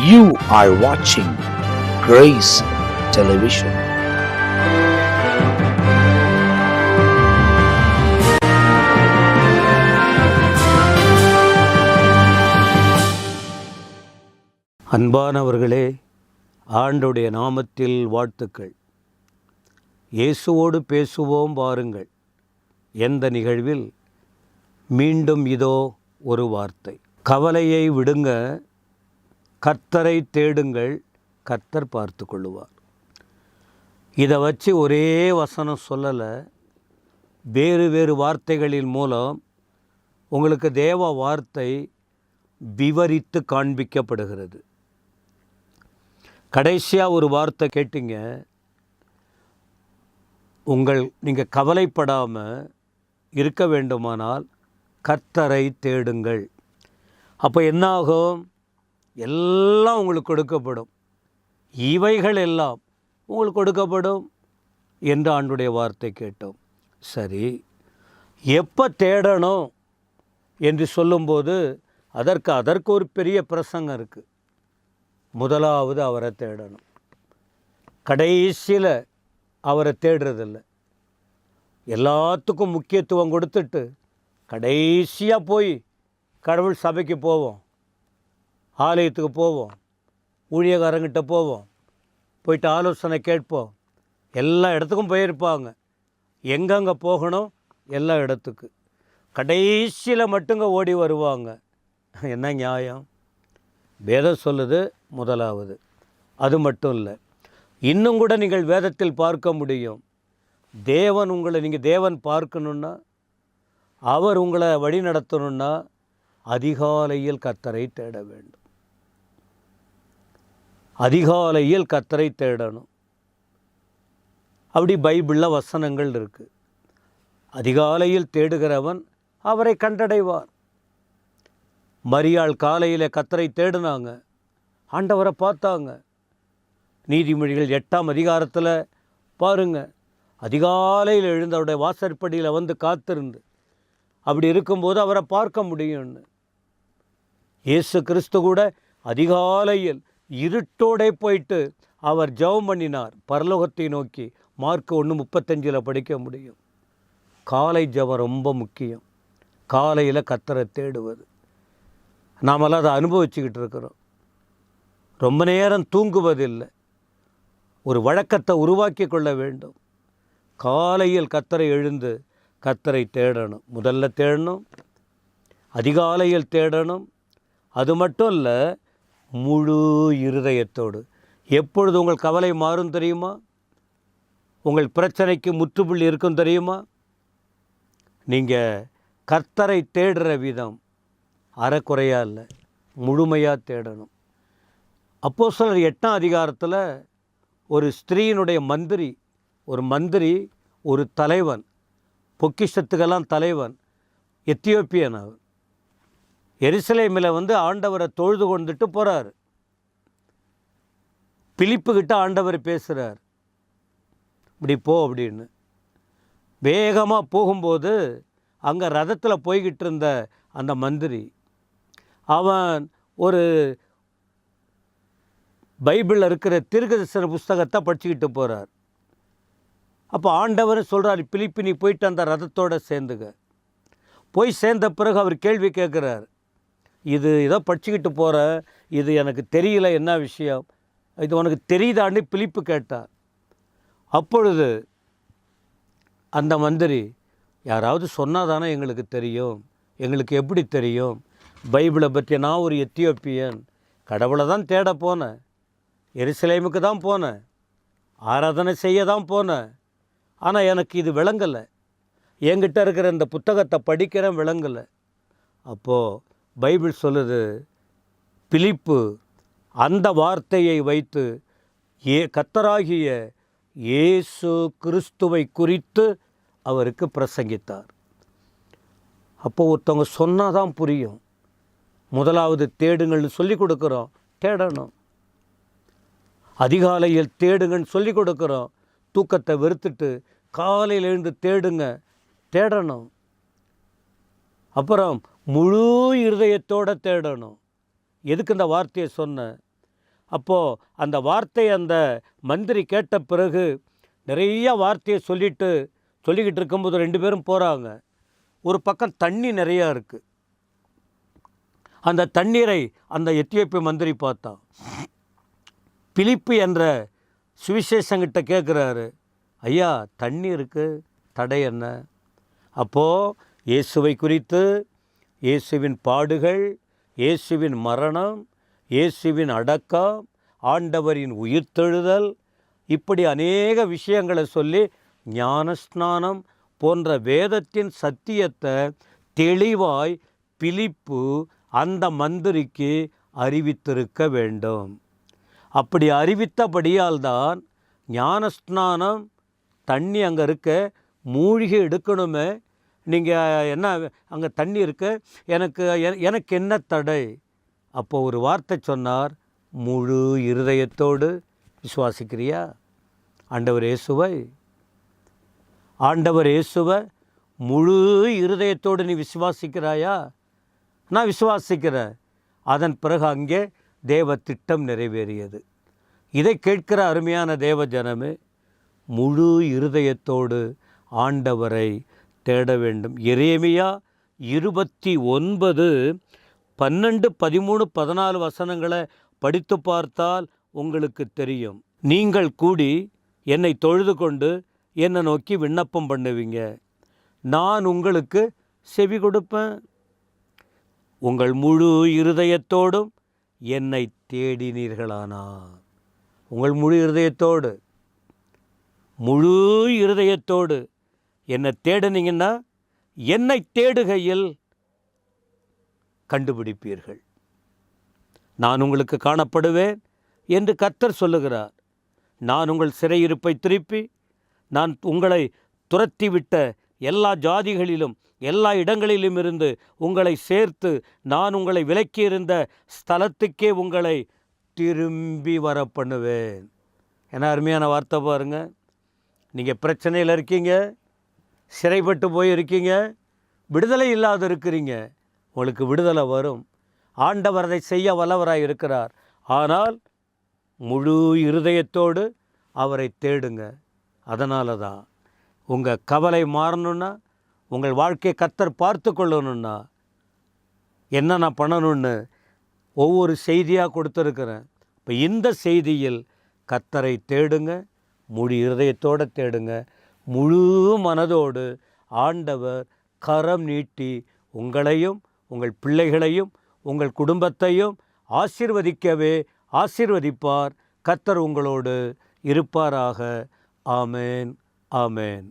You are watching Grace Television. அன்பானவர்களே, ஆண்டவருடைய நாமத்தில் வாழ்த்துக்கள். இயேசுவோடு பேசுவோம் வாருங்கள் எந்த நிகழ்வில் மீண்டும் இதோ ஒரு வார்த்தை. கவலையை விடுங்க, கர்த்தரை தேடுங்கள், கர்த்தர் பார்த்து கொள்ளுவார். இதை வச்சு ஒரே வசனம் சொல்லலை, வேறு வேறு வார்த்தைகளின் மூலம் உங்களுக்கு தேவ வார்த்தை விவரித்து காண்பிக்கப்படுகிறது. கடைசியாக ஒரு வார்த்தை கேட்டீங்க, நீங்கள் கவலைப்படாமல் இருக்க வேண்டுமானால் கர்த்தரை தேடுங்கள். அப்போ என்ன ஆகும்? எல்லாம் உங்களுக்கு கொடுக்கப்படும், இவைகள் எல்லாம் உங்களுக்கு கொடுக்கப்படும் என்று ஆண்டுடைய வார்த்தை கேட்டோம். சரி, எப்போ தேடணும் என்று சொல்லும்போது அதற்கு ஒரு பெரிய பிரசங்கம் இருக்குது. முதலாவது அவரை தேடணும். கடைசியில் அவரை தேடுறதில்ல. எல்லாத்துக்கும் முக்கியத்துவம் கொடுத்துட்டு கடைசியாக போய் கடவுள் சபைக்கு போவோம், ஆலயத்துக்கு போவோம், ஊழியக்காரங்கிட்ட போவோம், போயிட்டு ஆலோசனை கேட்போம். எல்லா இடத்துக்கும் போயிருப்பாங்க. எங்கெங்கே போகணும்? எல்லா இடத்துக்கு. கடைசியில் மட்டுங்க ஓடி வருவாங்க. என்ன நியாயம்? வேதம் சொல்லுது முதலாவது. அது மட்டும் இல்லை, இன்னும் கூட நீங்கள் வேதத்தில் பார்க்க முடியும். நீங்கள் தேவன் பார்க்கணுன்னா, அவர் உங்களை வழி நடத்தணுன்னா அதிகாலையில் கர்த்தரை தேட வேண்டும். அதிகாலையில் கர்த்தரை தேடணும். அப்படி பைபிளில் வசனங்கள் இருக்குது. அதிகாலையில் தேடுகிறவன் அவரை கண்டடைவார். மரியாள் காலையில் கர்த்தரை தேடினாங்க, ஆண்டவரை பார்த்தாங்க. நீதிமொழிகள் 8ஆம் அதிகாரத்தில் பாருங்கள், அதிகாலையில் எழுந்து அவருடைய வாசற்படியில் வந்து காத்திருந்து அப்படி இருக்கும்போது அவரை பார்க்க முடியும்னு. இயேசு கிறிஸ்து கூட அதிகாலையில் இருட்டோடே போயிட்டு அவர் ஜெபம் பண்ணினார் பரலோகத்தை நோக்கி. மார்க் 1:35 படிக்க முடியும். காலை ஜெபம் ரொம்ப முக்கியம். காலையில் கர்த்தரை தேடுவது. நாமெல்லாம் அதை அனுபவிச்சுக்கிட்டு இருக்கிறோம். ரொம்ப நேரம் தூங்குவதில்லை. ஒரு வழக்கத்தை உருவாக்கி கொள்ள வேண்டும். காலையில் கர்த்தரை எழுந்து கர்த்தரை தேடணும். முதல்ல தேடணும், அதிகாலையில் தேடணும். அது மட்டும் இல்லை, முழு இருதயத்தோடு. எப்பொழுது உங்கள் கவலை மாறும் தெரியுமா? உங்கள் பிரச்சனைக்கு முற்றுப்புள்ளி இருக்கும் தெரியுமா? நீங்கள் கர்த்தரை தேடுற விதம் அறக்குறையாக இல்லை, முழுமையாக தேடணும். அப்போஸ்தலர் 8ஆம் அதிகாரத்தில் ஒரு ஸ்திரீயினுடைய மந்திரி, ஒரு தலைவன், பொக்கிஷத்துக்கெல்லாம் தலைவன், எத்தியோப்பியன். அவர் எருசலேமில் ஆண்டவரை தொழுது கொண்டுட்டு போகிறார். பிலிப்புக்கிட்ட ஆண்டவர் பேசுகிறார், இப்படி போ அப்படின்னு. வேகமாக போகும்போது அங்கே ரதத்தில் போய்கிட்டு இருந்த அந்த மந்திரி, அவன் ஒரு பைபிளில் இருக்கிற தீர்க்கதரிசன புஸ்தகத்தை படிச்சுக்கிட்டு போகிறார். அப்போ ஆண்டவர் சொல்கிறார், பிலிப்பு நீ போயிட்டு அந்த ரதத்தோடு சேர்ந்துக்க. போய் சேர்ந்த பிறகு அவர் கேள்வி கேட்குறார், இதை படிச்சுக்கிட்டு போகிற, இது எனக்கு தெரியல, என்ன விஷயம், இது உனக்கு தெரியுதான்னு பிலிப்பு கேட்டார். அப்பொழுது அந்த மந்திரி, யாராவது சொன்னால் தானே எங்களுக்கு தெரியும், எங்களுக்கு எப்படி தெரியும்? பைபிளை பற்றி நான் ஒரு எத்தியோப்பியன், கடவுளை தான் தேட போனேன், எருசலேமுக்கு தான் போனேன், ஆராதனை செய்ய தான் போனேன், ஆனால் எனக்கு இது விளங்கலை, என்கிட்ட இருக்கிற இந்த புத்தகத்தை படிக்கிறேன், விளங்கலை. அப்போது பைபிள் சொல்லுது, பிலிப்பு அந்த வார்த்தையை வைத்து கர்த்தராகிய இயேசு கிறிஸ்துவை குறித்து அவருக்கு பிரசங்கித்தார். அப்போ ஒருத்தவங்க சொன்னால் தான் புரியும். முதலாவது தேடுங்கள்னு சொல்லி கொடுக்குறோம், தேடணும். அதிகாலையில் தேடுங்கன்னு சொல்லி கொடுக்குறோம், தூக்கத்தை வெறுத்துட்டு காலையில் எழுந்து தேடணும். அப்புறம் முழு இருதயத்தோடு தேடணும். எதுக்கு இந்த வார்த்தையை சொன்னேன்? அப்போது அந்த வார்த்தை அந்த மந்திரி கேட்ட பிறகு நிறைய வார்த்தையை சொல்லிக்கிட்டு இருக்கும்போது 2 பேரும் போகிறாங்க. ஒரு பக்கம் தண்ணி நிறையா இருக்குது. அந்த தண்ணீரை அந்த எத்தியோப்பிய மந்திரி பார்த்தான். பிலிப்பு என்ற சுவிசேஷங்கிட்ட கேட்குறாரு, ஐயா தண்ணி இருக்குது, தடை என்ன? அப்போது இயேசுவை குறித்து, இயேசுவின் பாடுகள், இயேசுவின் மரணம், இயேசுவின் அடக்கம், ஆண்டவரின் உயிர்த்தெழுதல், இப்படி அநேக விஷயங்களை சொல்லி ஞானஸ்நானம் போன்ற வேதத்தின் சத்தியத்தை தெளிவாய் பிலிப்பு அந்த மந்திரிக்கு அறிவித்திருக்க வேண்டும். அப்படி அறிவித்தபடியால் தான் ஞானஸ்நானம் தண்ணி அங்கே இருக்க மூழ்கி எடுக்கணுமே. நீங்கள் என்ன அங்கே தண்ணி இருக்க, எனக்கு என்ன தடை? அப்போது ஒரு வார்த்தை சொன்னார், முழு இருதயத்தோடு விசுவாசிக்கிறியா? ஆண்டவர் இயேசுவை முழு இருதயத்தோடு நீ விசுவாசிக்கிறாயா? நான் விசுவாசிக்கிறேன். அதன் பிறகு அங்கே தேவ திட்டம் நிறைவேறியது. இதை கேட்கிற அருமையான தேவ ஜனமே, முழு இருதயத்தோடு ஆண்டவரை தேட வேண்டும். எரேமியா 29 12 13 14 வசனங்களை படித்து பார்த்தால் உங்களுக்கு தெரியும். நீங்கள் கூடி என்னை தொழுது கொண்டு என்னை நோக்கி விண்ணப்பம் பண்ணுவீங்க, நான் உங்களுக்கு செவி கொடுப்பேன். உங்கள் முழு இருதயத்தோடும் என்னை தேடினீர்களானா, உங்கள் முழு இருதயத்தோடு என்னை தேடினீங்கன்னா என்னை தேடுகையில் கண்டுபிடிப்பீர்கள். நான் உங்களுக்கு காணப்படுவேன் என்று கர்த்தர் சொல்லுகிறார். நான் உங்கள் சிறையிருப்பை திருப்பி, நான் உங்களை துரத்திவிட்ட எல்லா ஜாதிகளிலும் எல்லா இடங்களிலும் இருந்து உங்களை சேர்த்து நான் உங்களை விலக்கியிருந்த ஸ்தலத்துக்கே உங்களை திரும்பி வர பண்ணுவேன். ஏன்னா அருமையான வார்த்தை பாருங்கள். நீங்கள் பிரச்சனையில் இருக்கீங்க, சிறைப்பட்டு போயிருக்கீங்க, விடுதலை இல்லாத இருக்கிறீங்க. உங்களுக்கு விடுதலை வரும். ஆண்டவர் அதை செய்ய வல்லவராய் இருக்கிறார். ஆனால் முழு இருதயத்தோடு அவரை தேடுங்க. அதனால தான் உங்கள் கவலை மாறணுன்னா, உங்கள் வாழ்க்கையை கர்த்தர் பார்த்து கொள்ளணுன்னா என்ன நான் பண்ணணும்னு ஒவ்வொரு செய்தியாக கொடுத்துருக்கிறேன். இப்போ இந்த செய்தியில் கர்த்தரை தேடுங்க, முழு இருதயத்தோடு தேடுங்க. முழு மனதோடு ஆண்டவர் கரம் நீட்டி உங்களையும் உங்கள் பிள்ளைகளையும் உங்கள் குடும்பத்தையும் ஆசீர்வதிப்பார். கர்த்தர் உங்களோடு இருப்பாராக. ஆமேன், ஆமேன்.